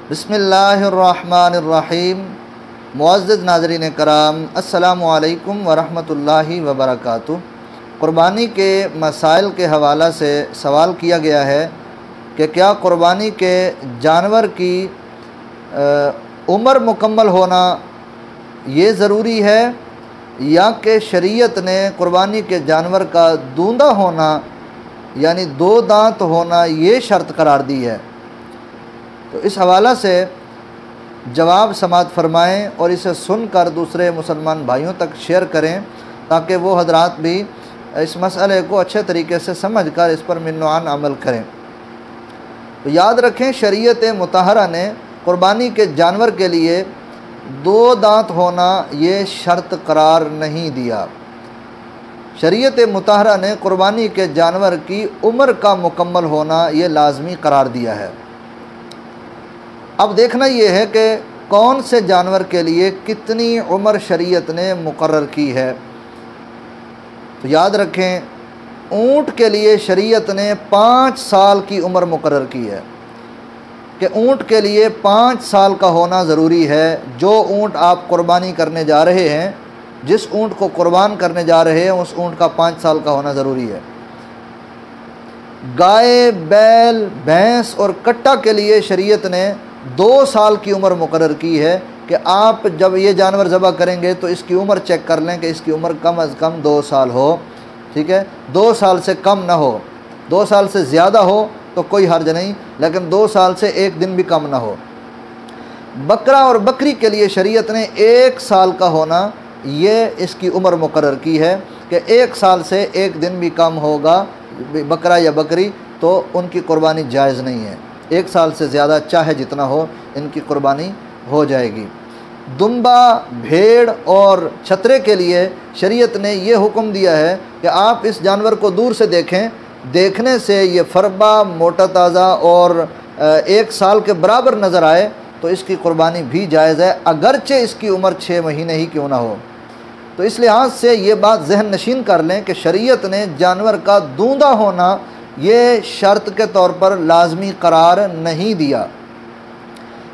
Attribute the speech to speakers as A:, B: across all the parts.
A: बिस्मिल्लाहिर्रहमानिर्रहीम। मुअज़्ज़ज़ नाज़रीन कराम, अस्सलामु अलैकुम वरहमतुल्लाहि वबरकातुहू। क़ुरबानी के मसाइल के हवाला से सवाल किया गया है कि क्या क़ुरबानी के जानवर की उम्र मुकम्मल होना ये ज़रूरी है या कि शरीयत ने क़ुरबानी के जानवर का दूंदा होना यानी दो दांत होना ये शर्त करार दी है। तो इस हवाला से जवाब समाअत फ़रमाएँ और इसे सुनकर दूसरे मुसलमान भाइयों तक शेयर करें ताकि वो हजरात भी इस मसले को अच्छे तरीके से समझ कर इस पर मिन्नुआन अमल करें। तो याद रखें, शरीयत मुतहरा ने क़ुरबानी के जानवर के लिए दो दांत होना ये शर्त करार नहीं दिया। शरीयत मुतहरा ने क़ुरबानी के जानवर की उम्र का मुकम्मल होना ये लाजमी करार दिया है। अब देखना ये है कि कौन से जानवर के लिए कितनी उम्र शरीयत ने मुकर्रर की है। तो याद रखें, ऊँट के लिए शरीयत ने 5 साल की उम्र मुकर्रर की है कि ऊँट के लिए 5 साल का होना ज़रूरी है। जो ऊँट आप कुर्बानी करने जा रहे हैं, जिस ऊँट को कुर्बान करने जा रहे हैं, उस ऊँट का 5 साल का होना ज़रूरी है। गाय, बैल, भैंस और कट्टा के लिए शरीयत ने 2 साल की उम्र मुकर्रर की है कि आप जब ये जानवर ज़बह करेंगे तो इसकी उम्र चेक कर लें कि इसकी उम्र कम अज़ कम 2 साल हो। ठीक है, 2 साल से कम ना हो। 2 साल से ज़्यादा हो तो कोई हर्ज नहीं, लेकिन 2 साल से 1 दिन भी कम ना हो। बकरा और बकरी के लिए शरीयत ने 1 साल का होना ये इसकी उम्र मुकर्रर की है कि 1 साल से 1 दिन भी कम होगा बकरा या बकरी तो उनकी कुर्बानी जायज़ नहीं है। 1 साल से ज़्यादा चाहे जितना हो, इनकी कुर्बानी हो जाएगी। दुम्बा, भेड़ और छतरे के लिए शरीयत ने ये हुक्म दिया है कि आप इस जानवर को दूर से देखें। देखने से ये फरबा, मोटा ताज़ा और 1 साल के बराबर नज़र आए तो इसकी कुर्बानी भी जायज़ है, अगरचे इसकी उम्र 6 महीने ही क्यों ना हो। तो इस लिहाज से ये बात जहन नशीन कर लें कि शरीयत ने जानवर का दूंदा होना ये शर्त के तौर पर लाजमी करार नहीं दिया।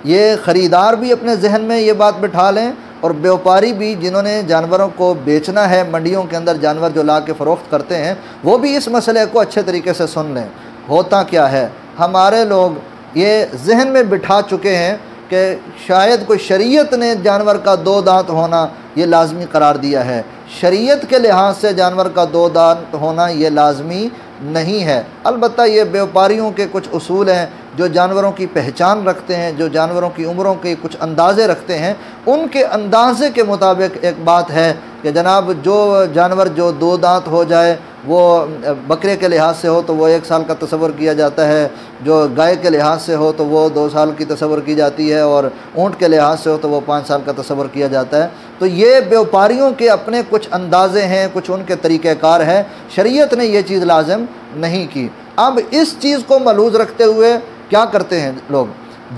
A: ये ख़रीदार भी अपने जहन में ये बात बिठा लें और व्यापारी भी, जिन्होंने जानवरों को बेचना है, मंडियों के अंदर जानवर जो ला के फ़रोख्त करते हैं, वो भी इस मसले को अच्छे तरीके से सुन लें। होता क्या है, हमारे लोग ये जहन में बिठा चुके हैं कि शायद कोई शरीयत ने जानवर का 2 दांत होना ये लाजमी करार दिया है। शरीयत के लिहाज से जानवर का 2 दांत होना ये लाजमी नहीं है। अलबत्ता ये व्यापारियों के कुछ उसूल हैं जो जानवरों की पहचान रखते हैं, जो जानवरों की उम्रों के कुछ अंदाज़े रखते हैं। उनके अंदाज़े के मुताबिक एक बात है कि जनाब जो जानवर जो 2 दांत हो जाए वो बकरे के लिहाज से हो तो वो 1 साल का तसव्वुर किया जाता है, जो गाय के लिहाज से हो तो वो 2 साल की तसव्वुर की जाती है और ऊँट के लिहाज से हो तो वो 5 साल का तसव्वुर किया जाता है। तो ये व्यापारियों के अपने कुछ अंदाज़े हैं, कुछ उनके तरीक़ेकार है। शरीयत ने ये चीज़ लाज़िम नहीं की। अब इस चीज़ को मलूज़ रखते हुए क्या करते हैं लोग,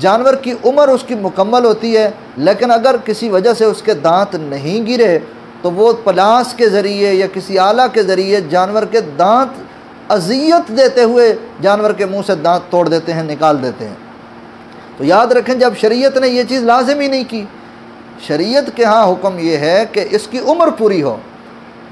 A: जानवर की उम्र उसकी मुकम्मल होती है, लेकिन अगर किसी वजह से उसके दांत नहीं गिरे तो वो पलास के ज़रिए या किसी आला के ज़रिए जानवर के दांत अज़ियत देते हुए जानवर के मुंह से दांत तोड़ देते हैं, निकाल देते हैं। तो याद रखें, जब शरीयत ने ये चीज़ लाज़िम ही नहीं की। शरीयत के यहाँ हुक्म ये है कि इसकी उम्र पूरी हो।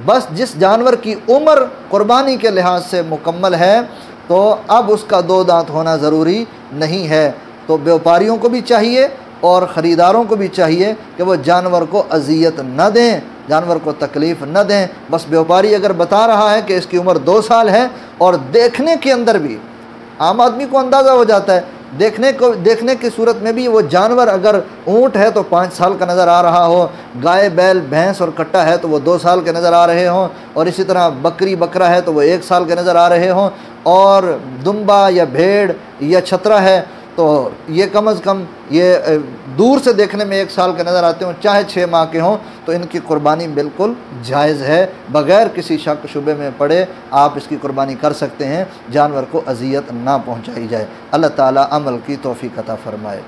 A: बस जिस जानवर की उम्र कुर्बानी के लिहाज से मुकम्मल है तो अब उसका 2 दांत होना ज़रूरी नहीं है। तो व्यापारियों को भी चाहिए और ख़रीदारों को भी चाहिए कि वो जानवर को अज़ियत न दें, जानवर को तकलीफ़ न दें। बस व्यापारी अगर बता रहा है कि इसकी उम्र 2 साल है और देखने के अंदर भी आम आदमी को अंदाज़ा हो जाता है, देखने की सूरत में भी वो जानवर अगर ऊँट है तो 5 साल का नज़र आ रहा हो, गाय, बैल, भैंस और कट्टा है तो वो 2 साल के नज़र आ रहे हों, और इसी तरह बकरी, बकरा है तो वो 1 साल के नज़र आ रहे हों, और दुम्बा या भेड़ या छतरा है तो ये कम अज़ कम ये दूर से देखने में 1 साल के नज़र आते हों, चाहे 6 माह के हों, तो इनकी कुर्बानी बिल्कुल जायज़ है। बग़ैर किसी शक शुबे में पड़े आप इसकी कुर्बानी कर सकते हैं, जानवर को अज़ियत ना पहुँचाई जाए। अल्लाह ताला अमल की तौफ़ीक़ अता फ़रमाए।